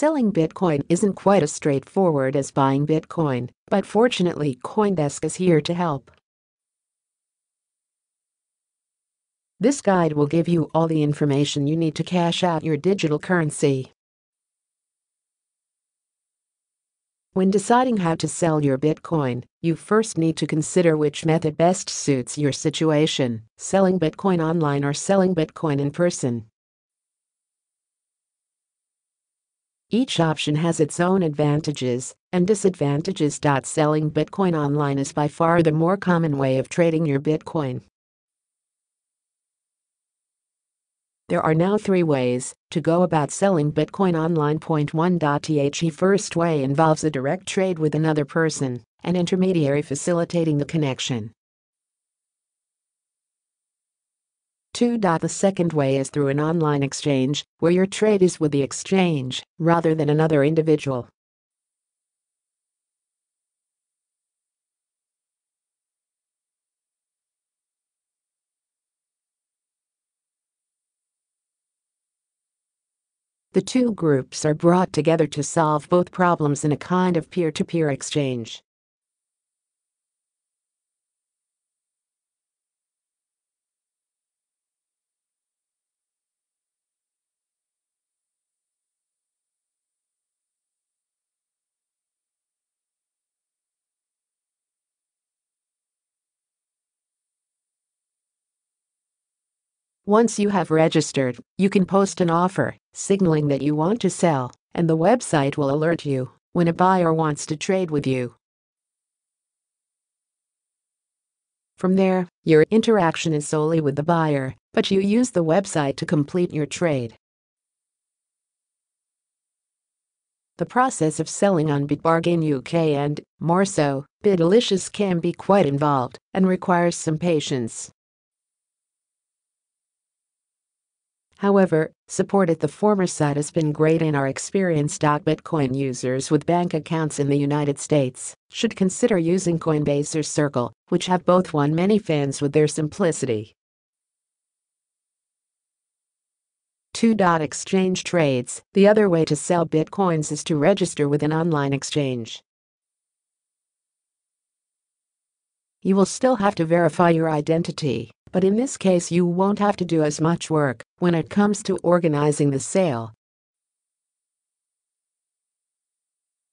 Selling Bitcoin isn't quite as straightforward as buying Bitcoin, but fortunately CoinDesk is here to help. This guide will give you all the information you need to cash out your digital currency. When deciding how to sell your Bitcoin, you first need to consider which method best suits your situation, selling Bitcoin online or selling Bitcoin in person. Each option has its own advantages and disadvantages. Selling Bitcoin online is by far the more common way of trading your Bitcoin. There are now 3 ways to go about selling Bitcoin online. Point 1. The first way involves a direct trade with another person, an intermediary facilitating the connection. 2. The second way is through an online exchange, where your trade is with the exchange rather than another individual. The two groups are brought together to solve both problems in a kind of peer-to-peer exchange. Once you have registered, you can post an offer, signaling that you want to sell, and the website will alert you when a buyer wants to trade with you. From there, your interaction is solely with the buyer, but you use the website to complete your trade. The process of selling on BitBargain UK and, more so, Bitalicious can be quite involved and requires some patience. However, support at the former site has been great in our experience. Bitcoin users with bank accounts in the United States should consider using Coinbase or Circle, which have both won many fans with their simplicity. 2. Exchange trades. The other way to sell Bitcoins is to register with an online exchange. You will still have to verify your identity, but in this case you won't have to do as much work when it comes to organizing the sale.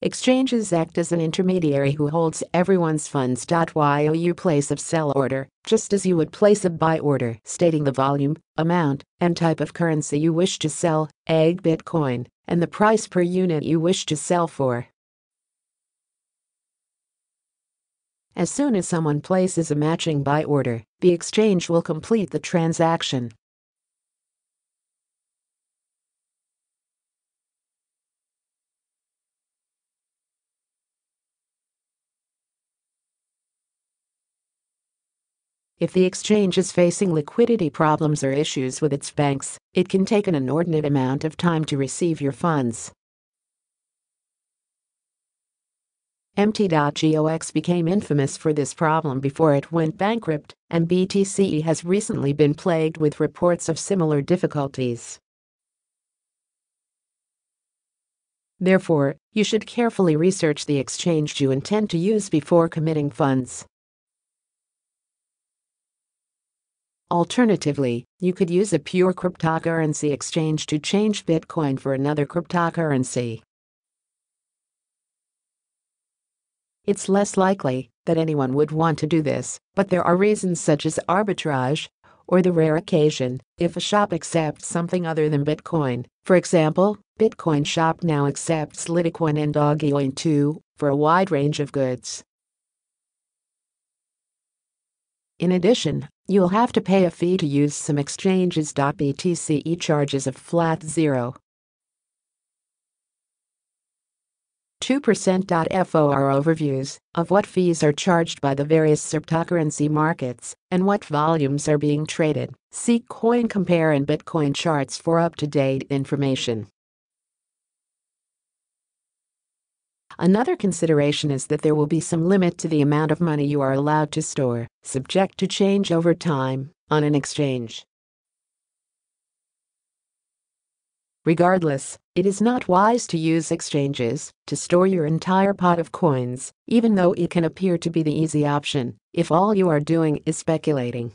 Exchanges act as an intermediary who holds everyone's funds. While you place a sell order, just as you would place a buy order, stating the volume, amount, and type of currency you wish to sell, e.g. Bitcoin, and the price per unit you wish to sell for. As soon as someone places a matching buy order, the exchange will complete the transaction. If the exchange is facing liquidity problems or issues with its banks, it can take an inordinate amount of time to receive your funds. MT.GOX became infamous for this problem before it went bankrupt, and BTC has recently been plagued with reports of similar difficulties. Therefore, you should carefully research the exchange you intend to use before committing funds. Alternatively, you could use a pure cryptocurrency exchange to change Bitcoin for another cryptocurrency. It's less likely that anyone would want to do this, but there are reasons such as arbitrage, or the rare occasion if a shop accepts something other than Bitcoin. For example, Bitcoin Shop now accepts Litecoin and Dogecoin too, for a wide range of goods. In addition, you'll have to pay a fee to use some exchanges. BTC charges a flat 0.2% for overviews of what fees are charged by the various cryptocurrency markets and what volumes are being traded. See CoinCompare and Bitcoin charts for up-to-date information. Another consideration is that there will be some limit to the amount of money you are allowed to store, subject to change over time, on an exchange. Regardless, it is not wise to use exchanges to store your entire pot of coins, even though it can appear to be the easy option if all you are doing is speculating.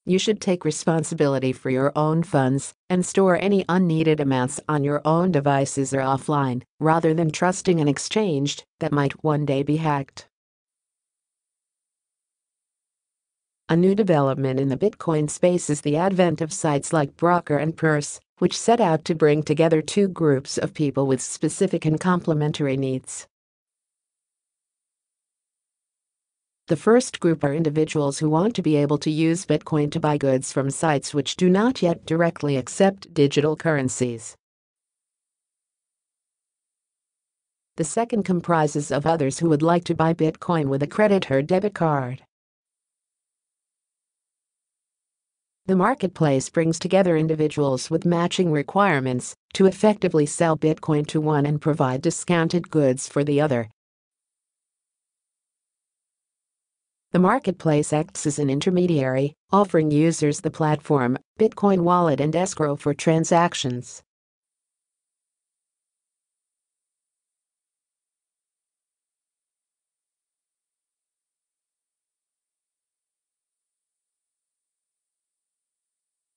You should take responsibility for your own funds and store any unneeded amounts on your own devices or offline, rather than trusting an exchange that might one day be hacked. A new development in the Bitcoin space is the advent of sites like Broker and Purse, which set out to bring together two groups of people with specific and complementary needs. The first group are individuals who want to be able to use Bitcoin to buy goods from sites which do not yet directly accept digital currencies. The second comprises of others who would like to buy Bitcoin with a credit or debit card. The marketplace brings together individuals with matching requirements to effectively sell Bitcoin to one and provide discounted goods for the other. The marketplace acts as an intermediary, offering users the platform, Bitcoin wallet and escrow for transactions.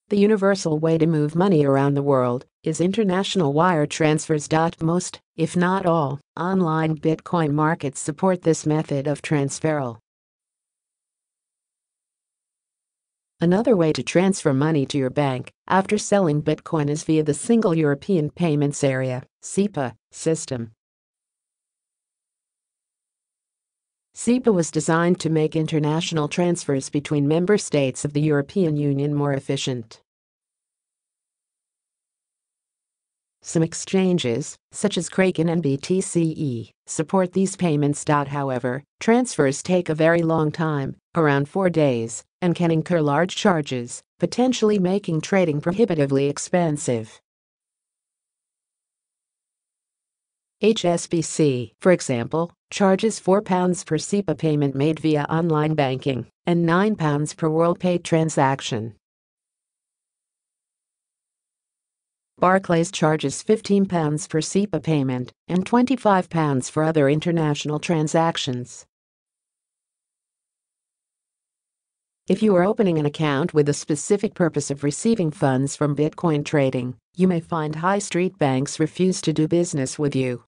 The universal way to move money around the world is international wire transfers. Most, if not all, online Bitcoin markets support this method of transfer. Another way to transfer money to your bank after selling Bitcoin is via the Single European Payments Area (SEPA) system. SEPA was designed to make international transfers between member states of the European Union more efficient. Some exchanges, such as Kraken and BTCE, support these payments. However, transfers take a very long time, around 4 days, and can incur large charges, potentially making trading prohibitively expensive. HSBC, for example, charges £4 per SEPA payment made via online banking and £9 per WorldPay transaction. Barclays charges £15 per SEPA payment and £25 for other international transactions. If you are opening an account with the specific purpose of receiving funds from Bitcoin trading, you may find high street banks refuse to do business with you.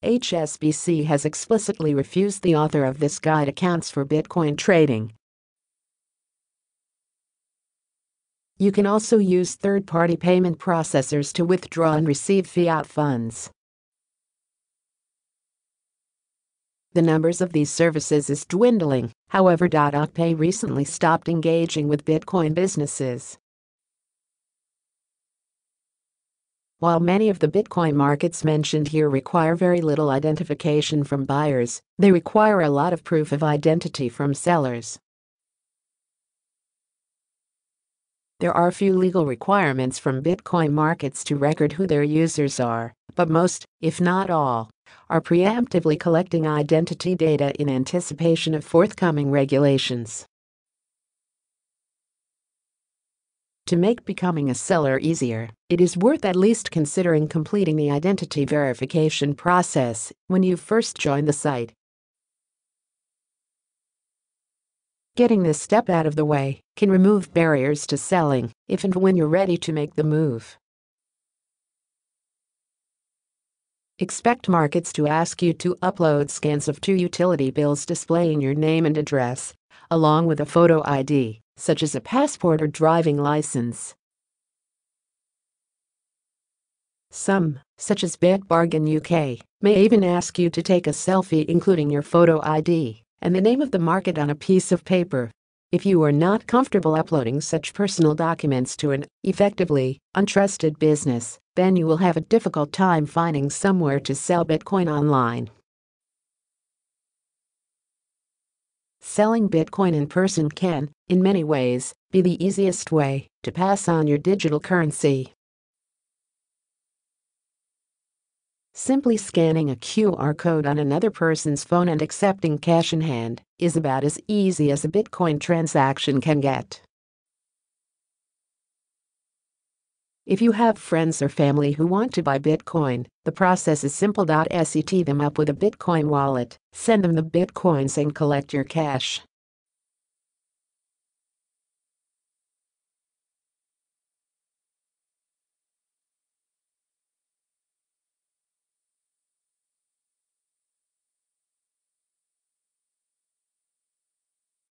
HSBC has explicitly refused the author of this guide accounts for Bitcoin trading. You can also use third-party payment processors to withdraw and receive fiat funds. The numbers of these services is dwindling, however. OkPay recently stopped engaging with Bitcoin businesses. While many of the Bitcoin markets mentioned here require very little identification from buyers, they require a lot of proof of identity from sellers. There are few legal requirements from Bitcoin markets to record who their users are, but most, if not all, are preemptively collecting identity data in anticipation of forthcoming regulations. To make becoming a seller easier, it is worth at least considering completing the identity verification process when you first join the site. Getting this step out of the way can remove barriers to selling if and when you're ready to make the move. Expect markets to ask you to upload scans of 2 utility bills displaying your name and address, along with a photo ID, such as a passport or driving license. Some, such as Bitbargain UK, may even ask you to take a selfie including your photo ID and the name of the market on a piece of paper. If you are not comfortable uploading such personal documents to an, effectively, untrusted business, then you will have a difficult time finding somewhere to sell Bitcoin online. Selling Bitcoin in person can, in many ways, be the easiest way to pass on your digital currency. Simply scanning a QR code on another person's phone and accepting cash in hand is about as easy as a Bitcoin transaction can get. If you have friends or family who want to buy Bitcoin, the process is simple. Set them up with a Bitcoin wallet, send them the Bitcoins and collect your cash.